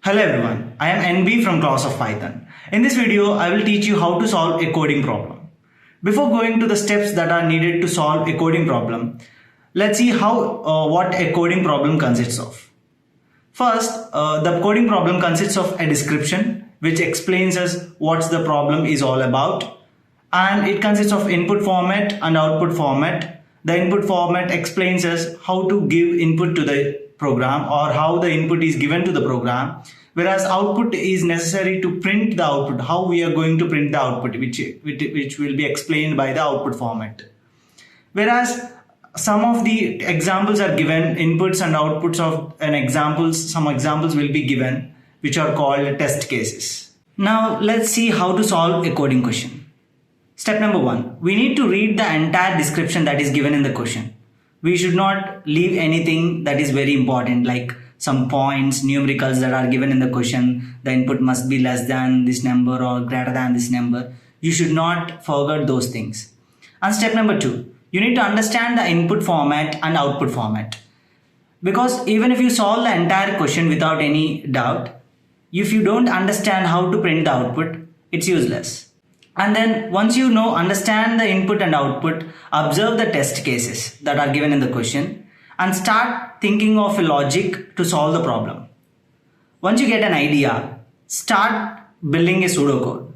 Hello everyone, I am NB from class of Python. In this video, I will teach you how to solve a coding problem. Before going to the steps that are needed to solve a coding problem, let's see what a coding problem consists of. First, the coding problem consists of a description which explains us what the problem is all about, and it consists of input format and output format. The input format explains us how to give input to the program or how the input is given to the program, whereas output is necessary to print the output, how we are going to print the output, which will be explained by the output format. Whereas some of the examples are given, inputs and outputs of some examples will be given, which are called test cases. Now let's see how to solve a coding question. Step number 1, we need to read the entire description that is given in the question. We should not leave anything that is very important, like some points, numericals that are given in the question. The input must be less than this number or greater than this number. You should not forget those things. And step number 2, you need to understand the input format and output format. Because even if you solve the entire question without any doubt, if you don't understand how to print the output, it's useless. And then once you understand the input and output, observe the test cases that are given in the question and start thinking of a logic to solve the problem. Once you get an idea, start building a pseudocode.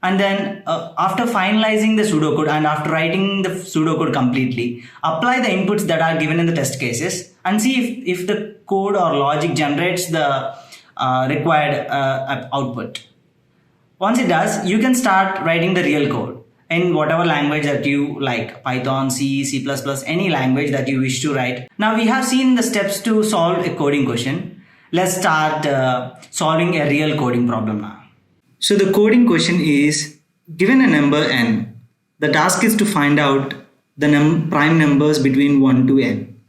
And then after finalizing the pseudocode and after writing the pseudocode completely, apply the inputs that are given in the test cases and see if the code or logic generates the required output. Once it does, you can start writing the real code in whatever language that you like, Python, C, C++, any language that you wish to write. Now we have seen the steps to solve a coding question. Let's start solving a real coding problem now. So the coding question is, given a number n, the task is to find out the prime numbers between 1 to n.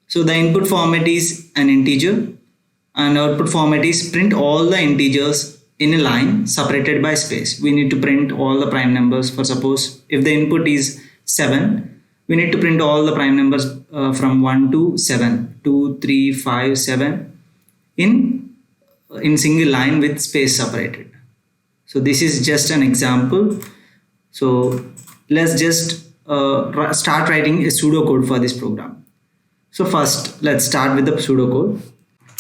So the input format is an integer and output format is print all the integers in a line separated by space. We need to print all the prime numbers. For suppose if the input is 7, we need to print all the prime numbers from 1 to 7, 2, 3, 5, 7 in single line with space separated. So this is just an example. So let's just start writing a pseudocode for this program. So first let's start with the pseudocode.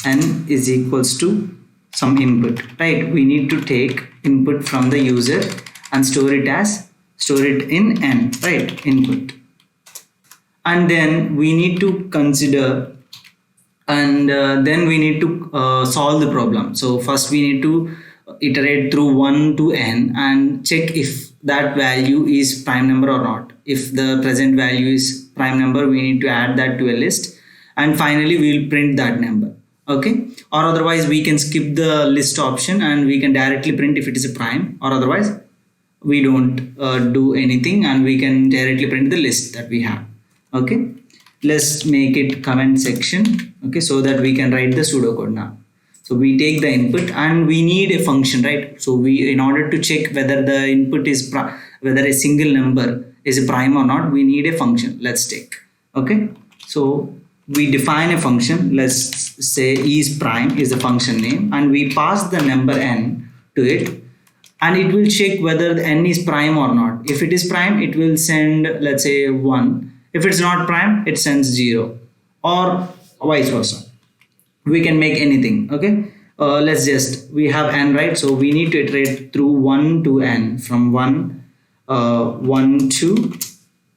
N is equals to some input, right? We need to take input from the user and store it in n, right? Input. And then we need to consider and then we need to solve the problem. So first we need to iterate through 1 to n and check if that value is prime number or not. If the present value is prime number, we need to add that to a list and finally we will print that number. Okay, or otherwise we can skip the list option and we can directly print if it is a prime, or otherwise we don't do anything and we can directly print the list that we have. Okay, let's make it comment section, okay, so that we can write the pseudocode now. So we take the input and we need a function, right? So in order to check whether the input is whether a single number is a prime or not, we need a function. Let's take, okay, so we define a function. Let's say isPrime is the function name and we pass the number n to it and it will check whether the n is prime or not. If it is prime, it will send, let's say, 1. If it's not prime, it sends 0, or vice versa. We can make anything. Okay, we have n, right? So we need to iterate through 1 to n, from 1 to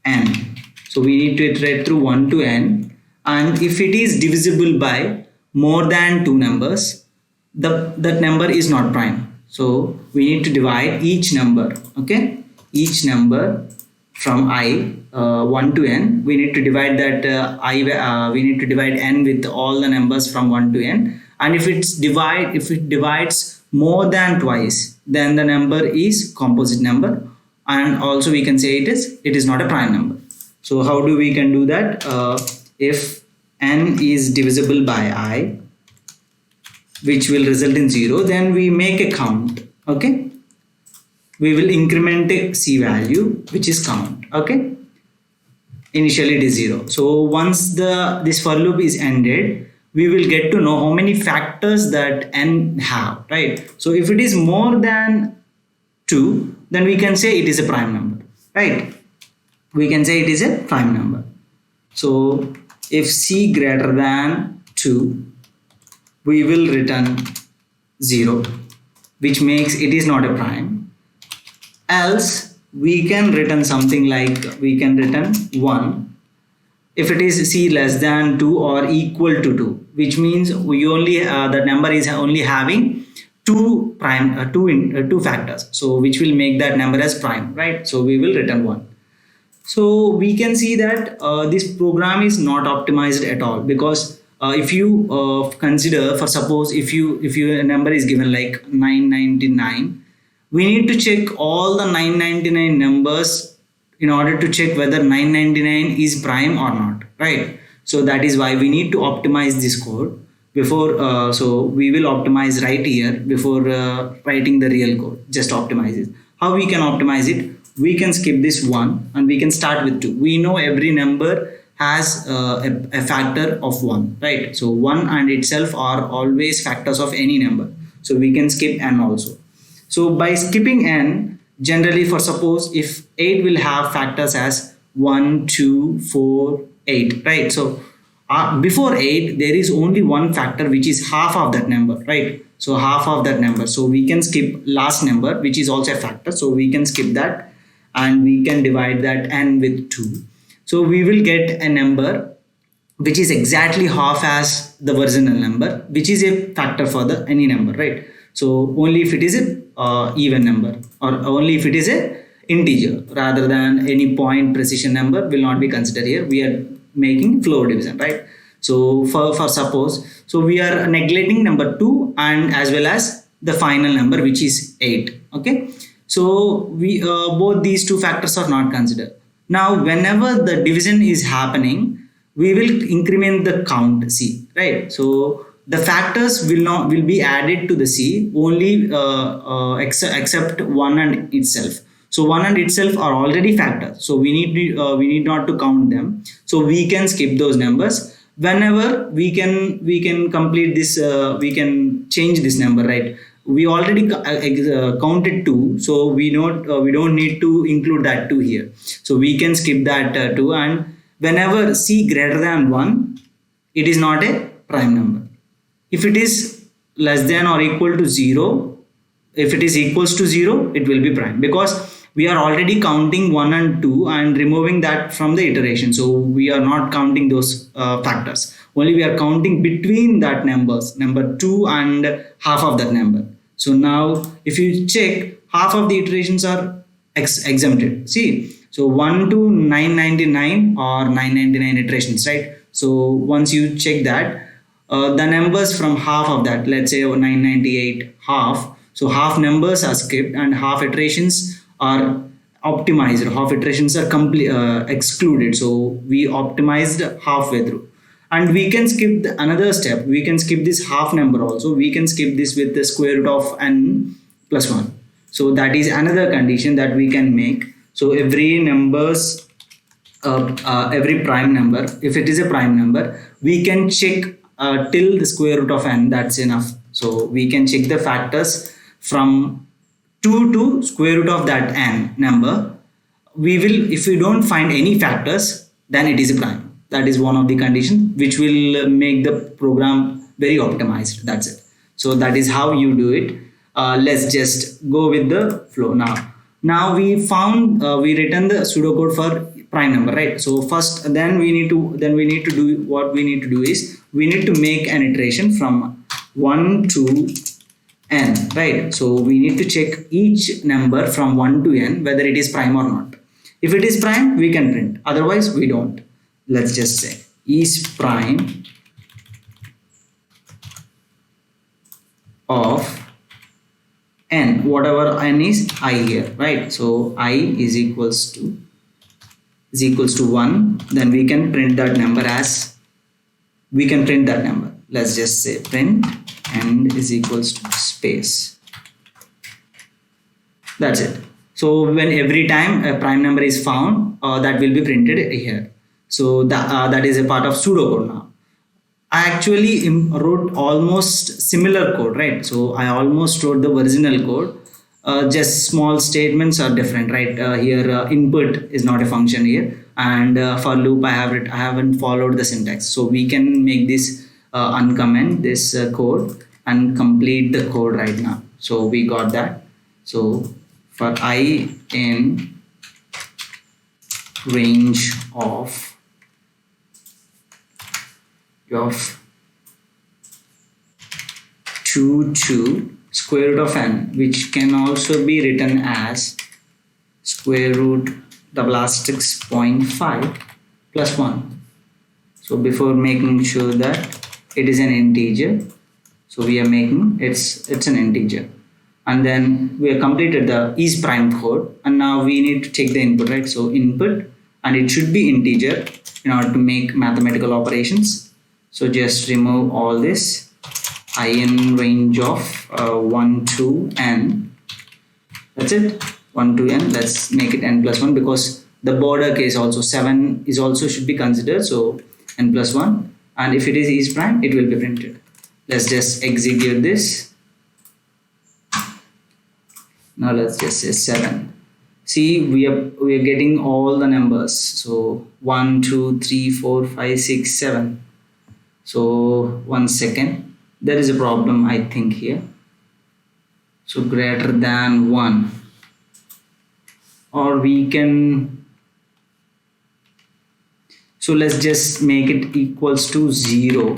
n. So we need to iterate through 1 to n. And if it is divisible by more than 2 numbers, that number is not prime. So we need to divide each number, okay, each number from 1 to n. We need to divide that we need to divide n with all the numbers from 1 to n. And if it divides more than twice, then the number is composite number, and also we can say it is not a prime number. So how do we can do that? If n is divisible by I, which will result in 0, then we make a count. Okay, we will increment a c value, which is count. Okay, initially it is 0. So once this for loop is ended, we will get to know how many factors that n have, right? So if it is more than 2, then we can say it is a prime number, right? We can say it is a prime number. So if c greater than 2, we will return 0, which makes it is not a prime. Else we can return something like, we can return 1 if it is c less than 2 or equal to 2, which means we only the number is only having two factors, so which will make that number as prime, right? So we will return 1. So we can see that this program is not optimized at all, because if you consider, for suppose if you a number is given like 999, we need to check all the 999 numbers in order to check whether 999 is prime or not, right? So that is why we need to optimize this code before, so we will optimize right here before writing the real code. Just optimize it. How we can optimize it? We can skip this 1 and we can start with 2. We know every number has a factor of 1, right? So 1 and itself are always factors of any number, so we can skip n also. So by skipping n, generally, for suppose if 8 will have factors as 1, 2, 4, 8, right? So before 8 there is only one factor which is half of that number, right? So half of that number, so we can skip last number which is also a factor, so we can skip that and we can divide that n with 2. So we will get a number which is exactly half as the original number, which is a factor for the any number, right? So only if it is a even number, or only if it is a integer, rather than any point precision number will not be considered here. We are making floor division, right? So for suppose, so we are neglecting number 2 and as well as the final number which is 8, okay? So we both these two factors are not considered. Now whenever the division is happening, we will increment the count c, right? So the factors will be added to the c only except 1 and itself. So 1 and itself are already factors, so we need not to count them. So we can skip those numbers. Whenever we can complete this, we can change this number, right? We already counted 2, so we don't need to include that 2 here. So we can skip that 2, and whenever c greater than 1, it is not a prime number. If it is less than or equal to 0, if it is equals to 0, it will be prime, because we are already counting 1 and 2 and removing that from the iteration. So we are not counting those factors. Only we are counting between that numbers, number 2 and half of that number. So now if you check, half of the iterations are exempted. See, so 1 to 999 or 999 iterations, right? So once you check that, the numbers from half of that, let's say 998 half, so half numbers are skipped and half iterations are optimized, half iterations are excluded. So we optimized halfway through, and we can skip another step. We can skip this half number also. We can skip this with the square root of n plus 1. So that is another condition that we can make. So every numbers, every prime number, if it is a prime number, we can check till the square root of n. That's enough. So we can check the factors from 2 to square root of that n number. We will, if we don't find any factors, then it is a prime. That is one of the conditions which will make the program very optimized. That's it. So that is how you do it. Let's just go with the flow now. Now we found, we written the pseudocode for prime number, right? So first, then we need to do, what we need to do is, we need to make an iteration from 1 to n, right? So we need to check each number from 1 to n whether it is prime or not. If it is prime, we can print, otherwise we don't. Let's just say is prime of n, whatever n is I here, right? So I is equals to 1, then we can print that number as, we can print that number. Let's just say print n is equals to space. That's it. So when every time a prime number is found, that will be printed here. So that is a part of pseudocode now. I actually wrote almost similar code, right? So I almost wrote the original code. Just small statements are different, right? Here, input is not a function here, and for loop, I haven't followed the syntax. So we can make this uncomment this code and complete the code right now. So we got that. So for I in range of 2 to square root of n, which can also be written as square root double asterisk 0.5 plus 1. So before making sure that it is an integer, so we are making it's an integer, and then we have completed the is prime code, and now we need to take the input, right? So input, and it should be integer in order to make mathematical operations. So just remove all this. I in range of 1 to n. That's it. 1 to n. Let's make it n plus 1, because the border case also 7 is also should be considered. So n plus 1, and if it is prime, it will be printed. Let's just execute this. Now let's just say 7. See, we are getting all the numbers. So 1, 2, 3, 4, 5, 6, 7. So 1 second. There is a problem, I think, here. So greater than 1, or we can, so let's just make it equals to 0.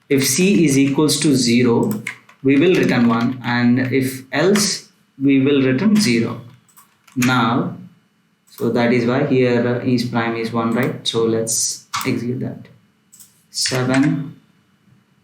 If c is equals to 0, we will return 1, and if else, we will return 0. Now, so that is why here is prime is 1, right? So let's execute that. 7.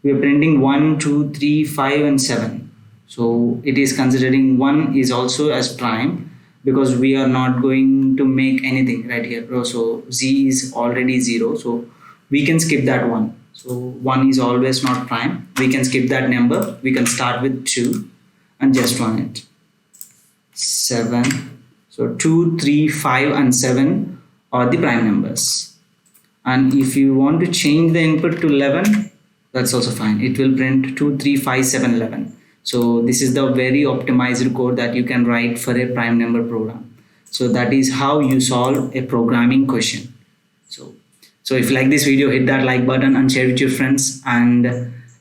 We are printing 1, 2, 3, 5, and 7. So it is considering 1 is also as prime, because we are not going to make anything right here. So z is already 0, so we can skip that 1. So 1 is always not prime. We can skip that number. We can start with 2 and just run it. 7. So 2, 3, 5, and 7 are the prime numbers. And if you want to change the input to 11, that's also fine. It will print 2, 3, 5, 7, 11. So this is the very optimized code that you can write for a prime number program. So that is how you solve a programming question. So if you like this video, hit that like button and share with your friends. And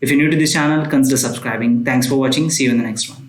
if you're new to this channel, consider subscribing. Thanks for watching. See you in the next one.